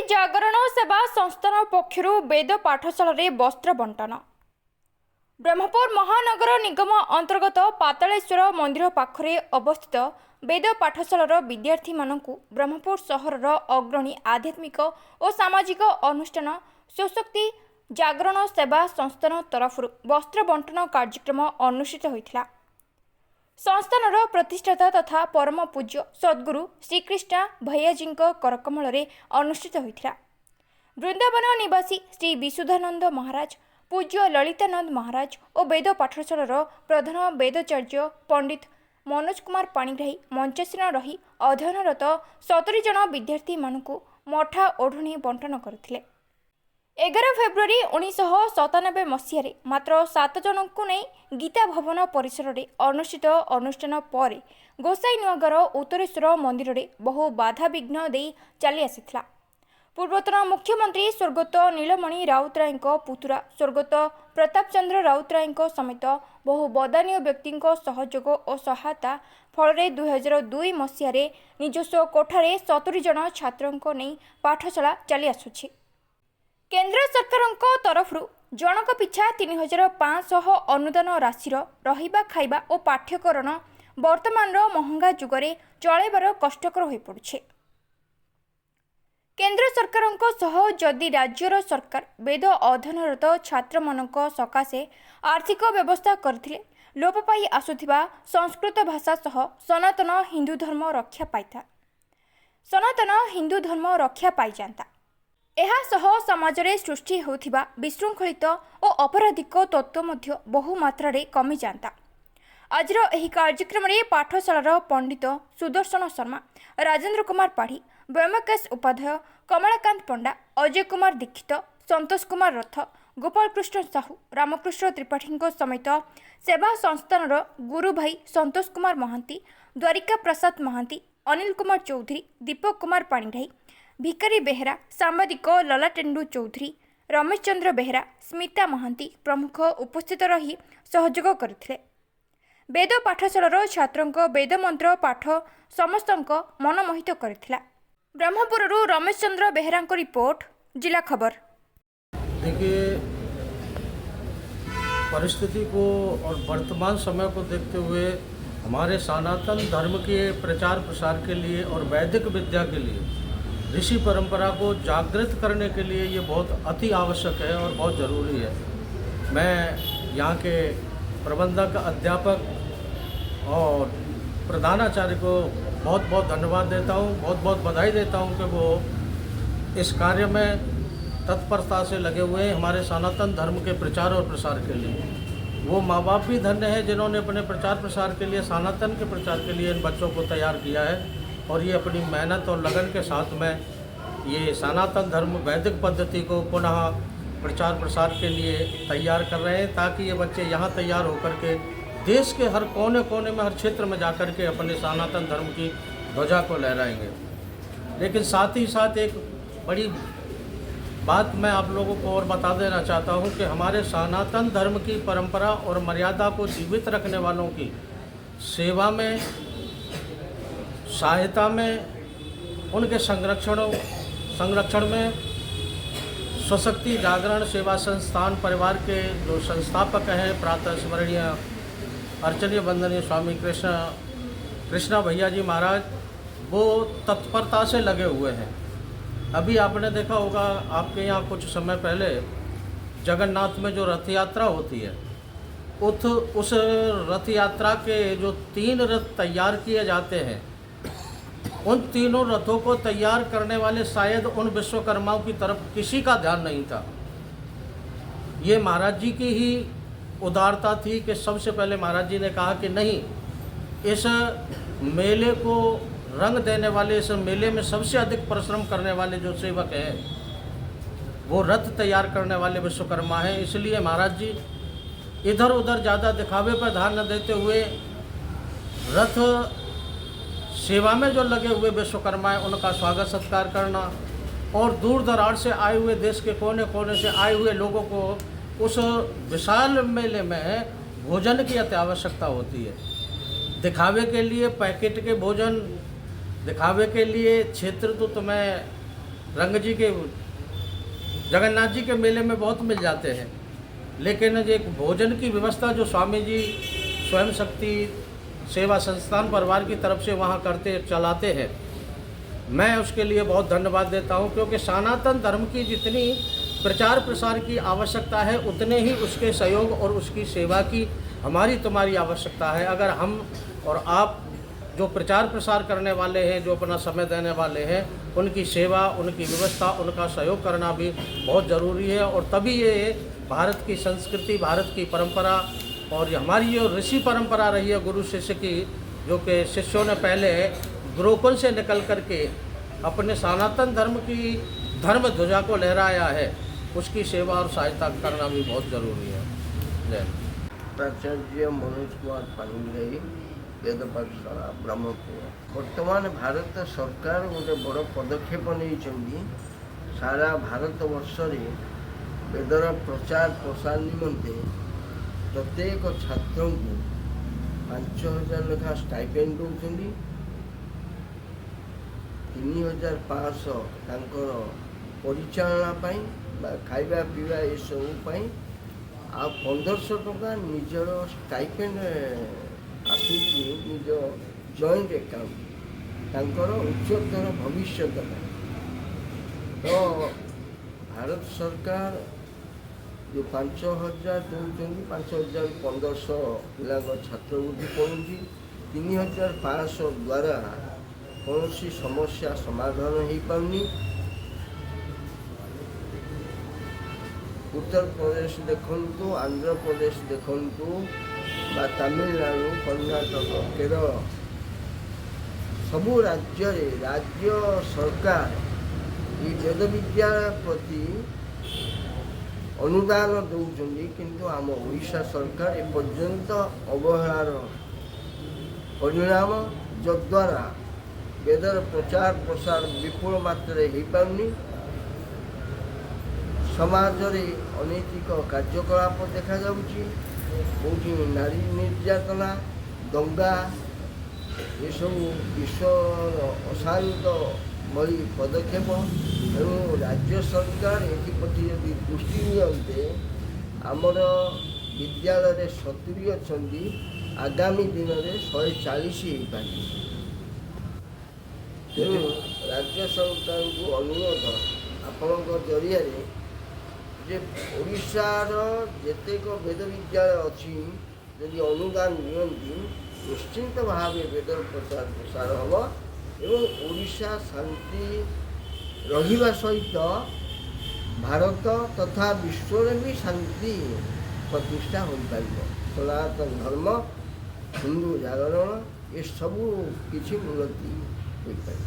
जागरण सेवा संस्थान पक्षर वेद पाठशाला वस्त्र बंटन। ब्रह्मपुर महानगर निगम अंतर्गत पातालेश्वर मंदिर पाखरे अवस्थित वेद पाठशालार विद्यार्थी मानकु ब्रह्मपुर सहरर अग्रणी आध्यात्मिक और सामाजिक अनुष्ठान स्वशक्ति जागरण सेवा संस्थान तरफ वस्त्र बंटन कार्यक्रम अनुष्ठित होइथिला। संस्थानर प्रतिष्ठाता तथा परम पूज्य सद्गुरु श्रीकृष्ण भैयाजी करकमल अनुष्ठित होइथिला। वृंदावन निवासी श्री विशुद्धानंद महाराज, पूज्य ललितानंद महाराज और वेद पाठशालार प्रधान वेदाचार्य पंडित मनोज कुमार पाणिग्राही मंचासीन रही अध्ययनरत 70 जन विद्यार्थी मानकु मठा ओढ़णी बंटन करथिले। 11 फेब्रुआरी 1997 मसीह मात्र 7 जनक नहीं गीता भवन परिसर में अनुष्ठित अनुष्ठान पर गोसाई नुआगार उत्तरेश्वर मंदिर में बहु बाधा विघ्न दे चली आसीथिला। पूर्वतन मुख्यमंत्री स्वर्गत नीलमणि राउतराय पुतुरा स्वर्गत प्रताप चंद्र राउतराय समेत बहु बदानीय व्यक्ति सहयोग और सहायता फल 2002 मसीह निजस्व कोठारे 70 जन छात्रों नहीं पाठशाला चली आसुछि। केंद्र सरकार तरफ जनक पिछा 3500 अनुदान राशि रहिबा खाइबा और पाठ्यकरण वर्तमान महंगा जुगरे चलैबार कष्टकर हो पड़ुछे। केंद्र सरकार सह जदि राज्यर सरकार वेद अध्ययनरत छात्र मानक सकाशे आर्थिक व्यवस्था करथिले लोप पाई आसुथिबा संस्कृत भाषा सह सनातन हिंदू धर्म रक्षा पाई जाता। एहा सह समाज रे सृष्टि होथिबा विशृंखलित और अपराधिक तत्व मध्य बहु मात्रा रे कमी जाता। आजर एही कार्यक्रम रे पाठशालार पंडित सुदर्शन शर्मा, राजेंद्र कुमार पाढ़ी, व्योमकेश उपाध्याय, कमलाकांत पंडा, अजय कुमार दीक्षित, संतोष कुमार रथ, गोपाल कृष्ण साहू, रामकृष्ण त्रिपाठी समेत सेवा संस्थानर गुरु भाई संतोष कुमार महांती, द्वारिका प्रसाद महांती, अनिल कुमार चौधरी, दीपक कुमार पाणिग्राही, भिकारी बेहरा, सांबादिक ललाटेन्दु चौधरी, रमेश चंद्र बेहरा, स्मिता महांती प्रमुख उपस्थित रही सहयोग करथिले। वेद पाठशालार छात्रों वेद मंत्र पाठ समस्त मनमोहित करथिला। ब्रह्मपुररू रमेश चंद्र बेहरा रिपोर्ट, जिला खबर। देखिए, परिस्थिति को और वर्तमान समय को देखते हुए हमारे सनातन धर्म के प्रचार प्रसार के लिए और वैदिक विद्या के लिए ऋषि परंपरा को जागृत करने के लिए ये बहुत अति आवश्यक है और बहुत ज़रूरी है। मैं यहाँ के प्रबंधक, अध्यापक और प्रधानाचार्य को बहुत बहुत धन्यवाद देता हूँ, बहुत बहुत बधाई देता हूँ कि वो इस कार्य में तत्परता से लगे हुए हैं हमारे सनातन धर्म के प्रचार और प्रसार के लिए। वो माँ बाप भी धन्य है जिन्होंने अपने प्रचार प्रसार के लिए, सनातन के प्रचार के लिए इन बच्चों को तैयार किया है और ये अपनी मेहनत और लगन के साथ में ये सनातन धर्म वैदिक पद्धति को पुनः प्रचार प्रसार के लिए तैयार कर रहे हैं, ताकि ये बच्चे यहाँ तैयार होकर के देश के हर कोने कोने में, हर क्षेत्र में जाकर के अपने सनातन धर्म की ध्वजा को लहराएंगे। लेकिन साथ ही साथ एक बड़ी बात मैं आप लोगों को और बता देना चाहता हूँ कि हमारे सनातन धर्म की परंपरा और मर्यादा को जीवित रखने वालों की सेवा में, सहायता में, उनके संरक्षण में स्वशक्ति जागरण सेवा संस्थान परिवार के जो संस्थापक हैं प्रातः स्मरणीय अर्चनीय वंदनीय स्वामी कृष्णा भैया जी महाराज, वो तत्परता से लगे हुए हैं। अभी आपने देखा होगा, आपके यहाँ कुछ समय पहले जगन्नाथ में जो रथ यात्रा होती है, उस रथ यात्रा के जो 3 रथ तैयार किए जाते हैं, उन तीनों रथों को तैयार करने वाले शायद उन विश्वकर्माओं की तरफ किसी का ध्यान नहीं था। ये महाराज जी की ही उदारता थी कि सबसे पहले महाराज जी ने कहा कि नहीं, इस मेले को रंग देने वाले, इस मेले में सबसे अधिक परिश्रम करने वाले जो सेवक हैं वो रथ तैयार करने वाले विश्वकर्मा हैं। इसलिए महाराज जी इधर उधर ज़्यादा दिखावे पर ध्यान न देते हुए रथ सेवा में जो लगे हुए विश्वकर्मा हैं उनका स्वागत सत्कार करना और दूर दराज से आए हुए, देश के कोने कोने से आए हुए लोगों को उस विशाल मेले में भोजन की अति आवश्यकता होती है। दिखावे के लिए पैकेट के भोजन, दिखावे के लिए क्षेत्र तो तुम्हें रंग जी के जगन्नाथ जी के मेले में बहुत मिल जाते हैं, लेकिन एक भोजन की व्यवस्था जो स्वामी जी स्वयं शक्ति सेवा संस्थान परिवार की तरफ से वहाँ करते चलाते हैं, मैं उसके लिए बहुत धन्यवाद देता हूँ, क्योंकि सनातन धर्म की जितनी प्रचार प्रसार की आवश्यकता है उतने ही उसके सहयोग और उसकी सेवा की हमारी तुम्हारी आवश्यकता है। अगर हम और आप जो प्रचार प्रसार करने वाले हैं, जो अपना समय देने वाले हैं, उनकी सेवा, उनकी व्यवस्था, उनका सहयोग करना भी बहुत ज़रूरी है। और तभी ये भारत की संस्कृति, भारत की परंपरा और ये हमारी जो ऋषि परंपरा रही है गुरु शिष्य की, जो कि शिष्यों ने पहले गुरुकुल से निकल करके अपने सनातन धर्म की धर्म ध्वजा को लहराया है, उसकी सेवा और सहायता करना भी बहुत ज़रूरी है। जय प्राचार्य मनोज कुमार पाणिग्राही वेद पाठशाला ब्रह्मपुर। बर्तमान भारत सरकार गोटे बड़ पदक्षेप नहीं सारा भारत वर्ष वेदर प्रचार प्रसार निमंते प्रत्येक छात्र को 5,000 लेखा स्टाइपेंड दौरान 3,500 तांकर परिचालना पाई खाइबा पीवा ये सब आ 1,500 टका निजर स्टाइपेंड आसूची निज जॉइंट अकाउंट तांकर उच्चतर भविष्य तो भारत सरकार जो 5,000 दौरान 5,100 पिला छात्रवृत्ति पड़ुची 3,500 द्वारा कौन सी समस्या समाधान हो पानी। उत्तर प्रदेश देखु, आंध्र प्रदेश देखु, तमिलनाडु, कर्णाटक, केरल सबू राज्य सरकार ये वेद विद्या प्रति अनुदान दौरान, किंतु आम ओडिशा सरकार एपर्यंत अवहेलार परिणाम जद्वारा वेदर प्रचार प्रसार विपुल मात्रा हो पानी। समाज रे अनैतिक कार्यकलाप देखा जाउची, कोठी नारी निर्यातना, दंगा ये सब विश्व अशांत भली पदक्षेप। तेणु राज्य सरकार एप्रति यदि दृष्टि नियंते आमर विद्यालय 70 अच्छी आगामी दिन में 140 हो पारे। तेणु राज्य सरकार को अनुरोध आपण जरिया जे ओडिशार जेतेक वेद विद्यालय अच्छी यदि अनुदान नियंती निश्चिंत भाव वेद प्रचार प्रसार हम एवं ओडिशा शांति रहिबा सहित भारत तथा विश्व में भी शांति प्रतिष्ठा हो पार। सनातन धर्म हिंदू जागरण ये सबू किसी उन्नति हो पार।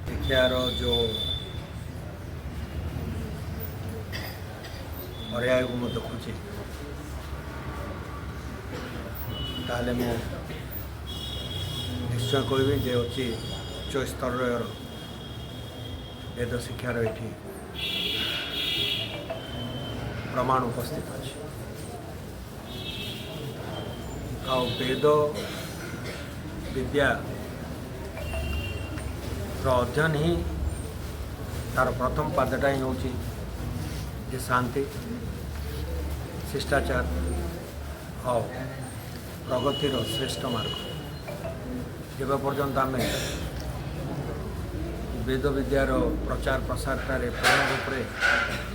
शिक्षार जो पर्याय को मैं देखुची ताले मु निश्चय कहबी जे अच्छी उच्च स्तर वेद शिक्षार ये प्रमाण उपस्थित अच्छे। वेद विद्या अध्ययन ही तार प्रथम पादटा ही होची जे शांति, शिष्टाचार और प्रगतिर श्रेष्ठ मार्ग। जब पर्यंत आम वेद विद्यार प्रचार प्रसार पूर्ण रूप से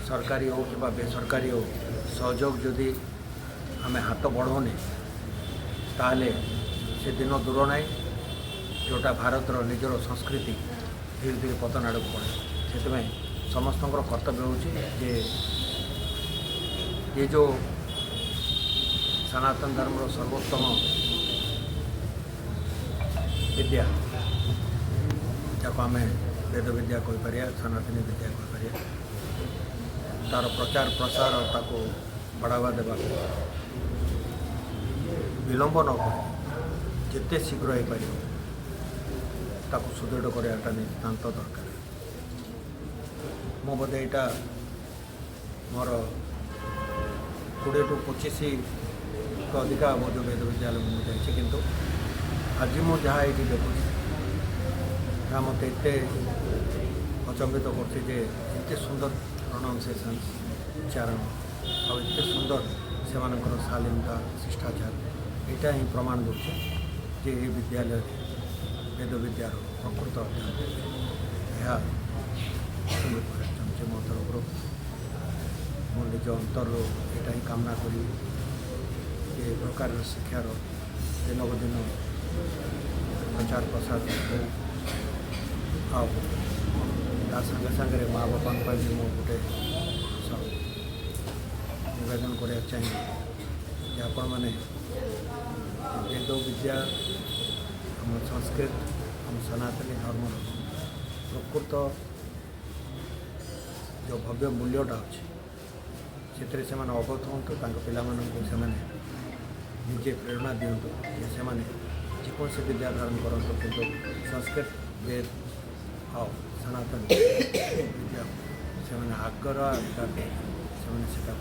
सरकारी हो कि बेसरकारी हो सहयोग जदि आम हाथ बढ़ौने ताले से दिन दूर ना जोटा भारतर निजर संस्कृति धीरे धीरे पतन आड़ को पड़े। से समस्त कर्तव्य हो ये जो सनातन धर्म सर्वोत्तम विद्या जब आम वेद विद्या कहीपर सनातनी विद्या कहीपर तार प्रचार प्रसार ताको बढ़ावा देवा विलंब न कर जिते शीघ्र हो पार ताको सुदृढ़ कराटा नितांत दरकार। मो बोधे यहाँ मोर 20 टू 25 अधिका मो जो वेद विद्यालय मुझे जाइए किंतु आज मुझे जहाँ ये देखुँ मत अचंबित करते जे एते सुंदर प्रोनाउंसिएशन उच्चारण और एते सुंदर से शालीनता शिष्टाचार यहाँ ही प्रमाण दूचे जे ये विद्यालय वेद विद्यार प्रकृत अध्ययन यह मो तरफ मो निज अंतर यहाँ ही कामना करी ये प्रकार शिक्षार दिनक दिन प्रचार प्रसार हो संगे संगे माँ बापा भी मो गोटे निवेदन करा चाहिए कि आपण मैंने वेद विद्या आम संस्कृत आम सनातनी धर्म प्रकृत जो भव्य मूल्यटा अच्छे से अवगत हूँ पाँ से निजे प्रेरणा दिंतु से जेकोसी विद्या धारण करूँ किंतु संस्कृत वेद और सनातन विद्या से आग्रह से